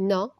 9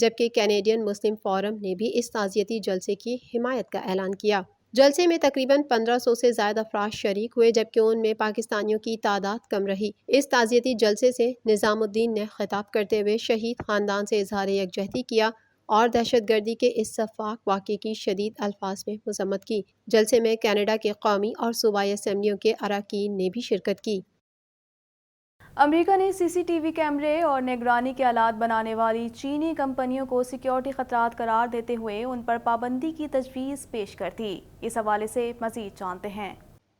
جبکہ کینیڈین مسلم فورم نے بھی اس تعزیتی جلسے کی حمایت کا اعلان کیا۔ جلسے میں تقریباً 1500 سے زائد افراد شریک ہوئے، جبکہ ان میں پاکستانیوں کی تعداد کم رہی۔ اس تعزیتی جلسے سے نظام الدین نے خطاب کرتے ہوئے شہید خاندان سے اظہار یکجہتی کیا اور دہشت گردی کے اس سفاک واقعے کی شدید الفاظ میں مذمت کی۔ جلسے میں کینیڈا کے قومی اور صوبائی اسمبلیوں کے اراکین نے بھی شرکت کی۔ امریکہ نے سی سی ٹی وی کیمرے اور نگرانی کے آلات بنانے والی چینی کمپنیوں کو سیکیورٹی خطرات قرار دیتے ہوئے ان پر پابندی کی تجویز پیش کر دی۔ اس حوالے سے مزید جانتے ہیں۔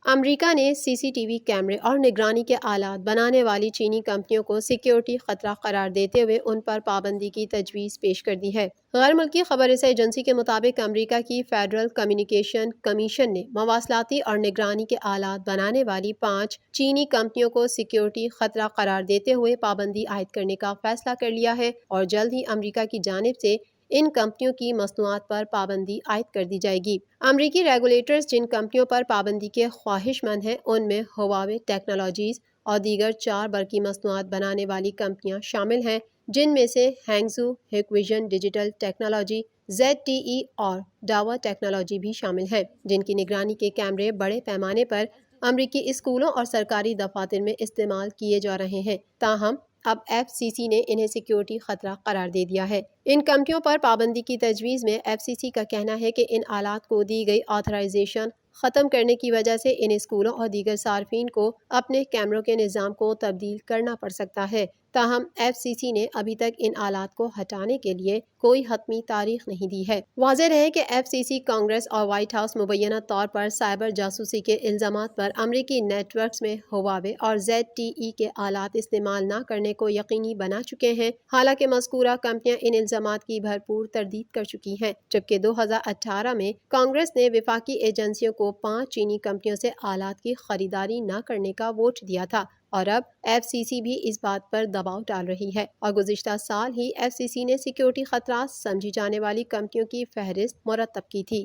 امریکہ نے سی سی ٹی وی کیمرے اور نگرانی کے آلات بنانے والی چینی کمپنیوں کو سیکیورٹی خطرہ قرار دیتے ہوئے ان پر پابندی کی تجویز پیش کر دی ہے۔ غیر ملکی خبر رساں ایجنسی کے مطابق امریکہ کی فیڈرل کمیونیکیشن کمیشن نے مواصلاتی اور نگرانی کے آلات بنانے والی 5 چینی کمپنیوں کو سیکیورٹی خطرہ قرار دیتے ہوئے پابندی عائد کرنے کا فیصلہ کر لیا ہے اور جلد ہی امریکہ کی جانب سے ان کمپنیوں کی مصنوعات پر پابندی عائد کر دی جائے گی۔ امریکی ریگولیٹرز جن کمپنیوں پر پابندی کے خواہش مند ہیں ان میں ہواوے ٹیکنالوجیز اور دیگر 4 برقی مصنوعات بنانے والی کمپنیاں شامل ہیں، جن میں سے ہینگزو ہکویژن ڈیجیٹل ٹیکنالوجی، ZTE اور ڈاوا ٹیکنالوجی بھی شامل ہیں، جن کی نگرانی کے کیمرے بڑے پیمانے پر امریکی اسکولوں اور سرکاری دفاتر میں استعمال کیے جا رہے ہیں۔ تاہم اب FCC نے انہیں سیکیورٹی خطرہ قرار دے دیا ہے۔ ان کمپنیوں پر پابندی کی تجویز میں FCC کا کہنا ہے کہ ان آلات کو دی گئی آتھرائزیشن ختم کرنے کی وجہ سے ان اسکولوں اور دیگر صارفین کو اپنے کیمروں کے نظام کو تبدیل کرنا پڑ سکتا ہے۔ تاہم FCC نے ابھی تک ان آلات کو ہٹانے کے لیے کوئی حتمی تاریخ نہیں دی ہے۔ واضح رہے کہ FCC کانگریس اور وائٹ ہاؤس مبینہ طور پر سائبر جاسوسی کے الزامات پر امریکی نیٹ ورکس میں ہواوے اور ZTE کے آلات استعمال نہ کرنے کو یقینی بنا چکے ہیں، حالانکہ مذکورہ کمپنیاں ان الزامات کی بھرپور تردید کر چکی ہیں۔ جبکہ 2018 میں کانگریس نے وفاقی ایجنسیوں کو 5 چینی کمپنیوں سے آلات کی خریداری نہ کرنے کا ووٹ دیا تھا، اور اب FCC بھی اس بات پر دباؤ ڈال رہی ہے اور گزشتہ سال ہی FCC نے سیکیورٹی خطرات سمجھی جانے والی کمپنیوں کی فہرست مرتب کی تھی۔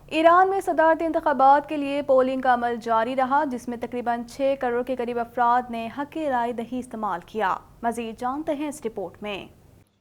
ایران میں صدارتی انتخابات کے لیے پولنگ کا عمل جاری رہا، جس میں تقریباً 6 کروڑ کے قریب افراد نے حق رائے دہی استعمال کیا۔ مزید جانتے ہیں اس رپورٹ میں۔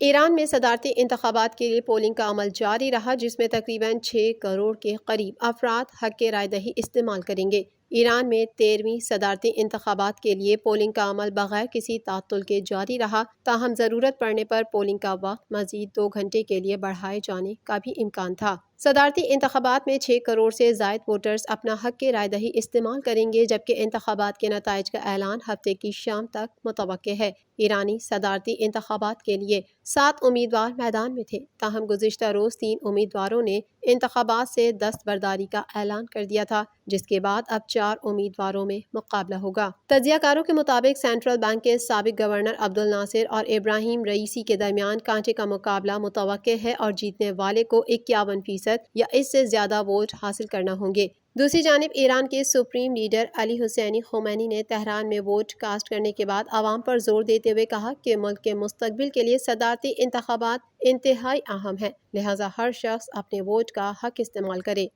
ایران میں صدارتی انتخابات کے لیے پولنگ کا عمل جاری رہا، جس میں تقریباً 6 کروڑ کے قریب افراد حق رائے دہی استعمال کریں گے۔ ایران میں 13ویں صدارتی انتخابات کے لیے پولنگ کا عمل بغیر کسی تعطل کے جاری رہا، تاہم ضرورت پڑنے پر پولنگ کا وقت مزید 2 گھنٹے کے لیے بڑھائے جانے کا بھی امکان تھا۔ صدارتی انتخابات میں 6 کروڑ سے زائد ووٹرز اپنا حق رائے دہی استعمال کریں گے، جبکہ انتخابات کے نتائج کا اعلان ہفتے کی شام تک متوقع ہے۔ ایرانی صدارتی انتخابات کے لیے 7 امیدوار میدان میں تھے، تاہم گزشتہ روز 3 امیدواروں نے انتخابات سے دستبرداری کا اعلان کر دیا تھا، جس کے بعد اب 4 امیدواروں میں مقابلہ ہوگا۔ تجزیہ کاروں کے مطابق سینٹرل بینک کے سابق گورنر عبدالناصر اور ابراہیم رئیسی کے درمیان کانٹے کا مقابلہ متوقع ہے اور جیتنے والے کو 51% یا اس سے زیادہ ووٹ حاصل کرنا ہوں گے۔ دوسری جانب ایران کے سپریم لیڈر علی حسینی خمینی نے تہران میں ووٹ کاسٹ کرنے کے بعد عوام پر زور دیتے ہوئے کہا کہ ملک کے مستقبل کے لیے صدارتی انتخابات انتہائی اہم ہیں، لہٰذا ہر شخص اپنے ووٹ کا حق استعمال کرے۔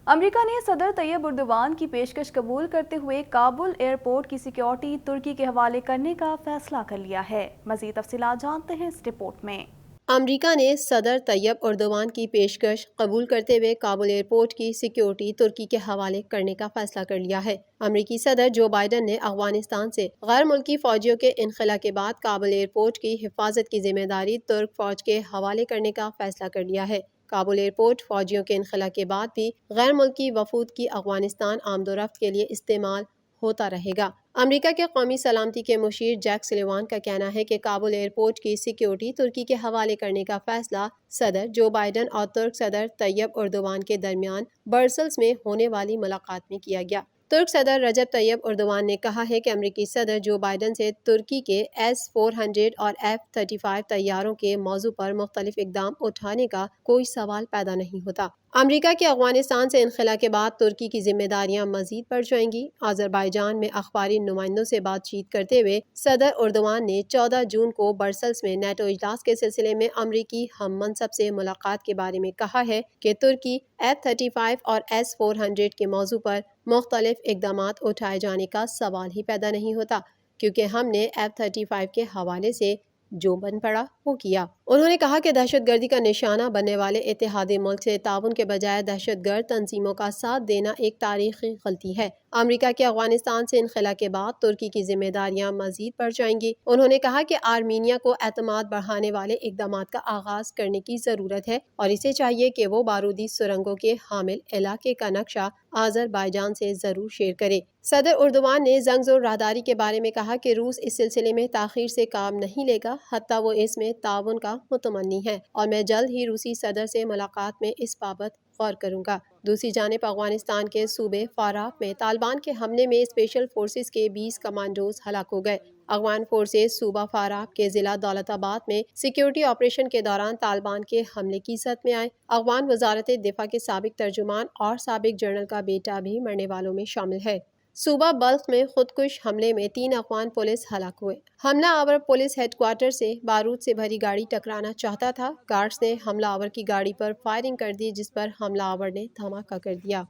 امریکہ نے صدر طیب اردوان کی پیشکش قبول کرتے ہوئے کابل ایئرپورٹ کی سیکیورٹی ترکی کے حوالے کرنے کا فیصلہ کر لیا ہے۔ مزید تفصیلات جانتے ہیں اس رپورٹ میں۔ امریکہ نے صدر طیب اردوان کی پیشکش قبول کرتے ہوئے کابل ایئرپورٹ کی سیکیورٹی ترکی کے حوالے کرنے کا فیصلہ کر لیا ہے۔ امریکی صدر جو بائیڈن نے افغانستان سے غیر ملکی فوجیوں کے انخلا کے بعد کابل ایئرپورٹ کی حفاظت کی ذمہ داری ترک فوج کے حوالے کرنے کا فیصلہ کر لیا ہے۔ کابل ایئرپورٹ فوجیوں کے انخلا کے بعد بھی غیر ملکی وفود کی افغانستان آمد و رفت کے لیے استعمال ہوتا رہے گا۔ امریکہ کے قومی سلامتی کے مشیر جیک سلیوان کا کہنا ہے کہ کابل ایئرپورٹ کی سیکیورٹی ترکی کے حوالے کرنے کا فیصلہ صدر جو بائیڈن اور ترک صدر طیب اردوان کے درمیان برسلز میں ہونے والی ملاقات میں کیا گیا۔ ترک صدر رجب طیب اردوان نے کہا ہے کہ امریکی صدر جو بائیڈن سے ترکی کے S-400 اور F-35 طیاروں کے موضوع پر مختلف اقدام اٹھانے کا کوئی سوال پیدا نہیں ہوتا۔ امریکہ کے افغانستان سے انخلا کے بعد ترکی کی ذمہ داریاں مزید بڑھ جائیں گی۔ آذربائیجان میں اخباری نمائندوں سے بات چیت کرتے ہوئے صدر اردوان نے 14 جون کو برسلز میں نیٹو اجلاس کے سلسلے میں امریکی ہم منصب سے ملاقات کے بارے میں کہا ہے کہ ترکی F-35 اور S-400 کے موضوع پر مختلف اقدامات اٹھائے جانے کا سوال ہی پیدا نہیں ہوتا، کیونکہ ہم نے F-35 کے حوالے سے جو بن پڑا وہ کیا۔ انہوں نے کہا کہ دہشت گردی کا نشانہ بننے والے اتحادی ملک سے تعاون کے بجائے دہشت گرد تنظیموں کا ساتھ دینا ایک تاریخی غلطی ہے۔ امریکہ کے افغانستان سے انخلا کے بعد ترکی کی ذمہ داریاں مزید بڑھ جائیں گی۔ انہوں نے کہا کہ آرمینیا کو اعتماد بڑھانے والے اقدامات کا آغاز کرنے کی ضرورت ہے اور اسے چاہیے کہ وہ بارودی سرنگوں کے حامل علاقے کا نقشہ آذربائیجان سے ضرور شیئر کرے۔ صدر اردوان نے زنگزور راہداری کے بارے میں کہا کہ روس اس سلسلے میں تاخیر سے کام نہیں لے گا، حتیٰ وہ اس میں تعاون کا متمنی ہے اور میں جلد ہی روسی صدر سے ملاقات میں اس بابت غور کروں گا۔ دوسری جانب افغانستان کے صوبے فاراب میں طالبان کے حملے میں اسپیشل فورسز کے 20 کمانڈوز ہلاک ہو گئے۔ افغان فورسز صوبہ فاراب کے ضلع دولت آباد میں سیکیورٹی آپریشن کے دوران طالبان کے حملے کی زد میں آئے۔ افغان وزارت دفاع کے سابق ترجمان اور سابق جنرل کا بیٹا بھی مرنے والوں میں شامل ہے۔ صوبہ بلخ میں خودکش حملے میں 3 افغان پولیس ہلاک ہوئے۔ حملہ آور پولیس ہیڈ کوارٹر سے بارود سے بھری گاڑی ٹکرانا چاہتا تھا۔ گارڈز نے حملہ آور کی گاڑی پر فائرنگ کر دی جس پر حملہ آور نے دھماکہ کر دیا۔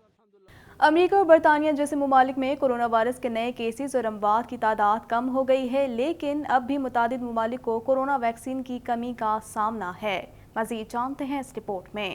امریکہ اور برطانیہ جیسے ممالک میں کرونا وائرس کے نئے کیسز اور اموات کی تعداد کم ہو گئی ہے، لیکن اب بھی متعدد ممالک کو کرونا ویکسین کی کمی کا سامنا ہے۔ مزید جانتے ہیں اس رپورٹ میں۔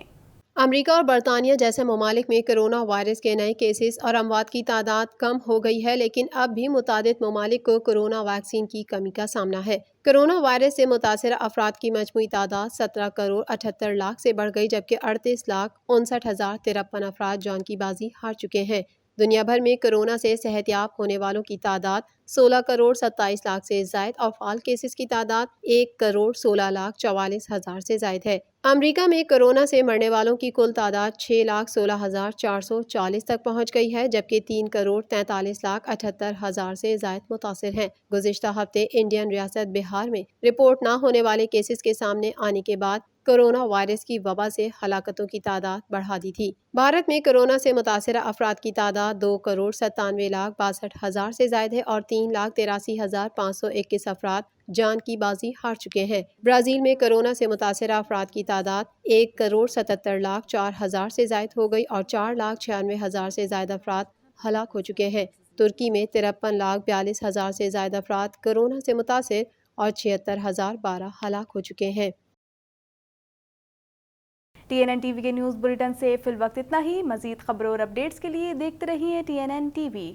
امریکہ اور برطانیہ جیسے ممالک میں کرونا وائرس کے نئے کیسز اور اموات کی تعداد کم ہو گئی ہے، لیکن اب بھی متعدد ممالک کو کرونا ویکسین کی کمی کا سامنا ہے۔ کرونا وائرس سے متاثرہ افراد کی مجموعی تعداد 17 کروڑ 78 لاکھ سے بڑھ گئی، جبکہ 38 لاکھ 59,053 افراد جان کی بازی ہار چکے ہیں۔ دنیا بھر میں کرونا سے صحت یاب ہونے والوں کی تعداد 16 کروڑ 27 لاکھ سے زائد اور فعال کیسز کی تعداد 1 کروڑ 16 لاکھ 44 ہزار سے زائد ہے۔ امریکہ میں کرونا سے مرنے والوں کی کل تعداد 6 لاکھ 16 ہزار 440 تک پہنچ گئی ہے، جبکہ 3 کروڑ 43 لاکھ 78 ہزار سے زائد متاثر ہیں۔ گزشتہ ہفتے انڈین ریاست بہار میں رپورٹ نہ ہونے والے کیسز کے سامنے آنے کے بعد کرونا وائرس کی وبا سے ہلاکتوں کی تعداد بڑھا دی تھی۔ بھارت میں کرونا سے متاثرہ افراد کی تعداد 2 کروڑ 97 لاکھ 62 ہزار سے زائد ہے اور 3 لاکھ 83 ہزار 521 افراد جان کی بازی ہار چکے ہیں۔ برازیل میں کرونا سے متاثرہ افراد کی تعداد 1 کروڑ 77 لاکھ 4 ہزار سے زائد ہو گئی اور 4 لاکھ 96 ہزار سے زائد افراد ہلاک ہو چکے ہیں۔ ترکی میں 53 لاکھ 42 ہزار سے زائد افراد کرونا سے متاثر اور 76,012 ہلاک ہو چکے ہیں۔ TNN ٹی وی کے نیوز بلیٹن سے فی الوقت اتنا ہی۔ مزید خبروں اور اپڈیٹس کے لیے دیکھتے رہیے TNN ٹی وی۔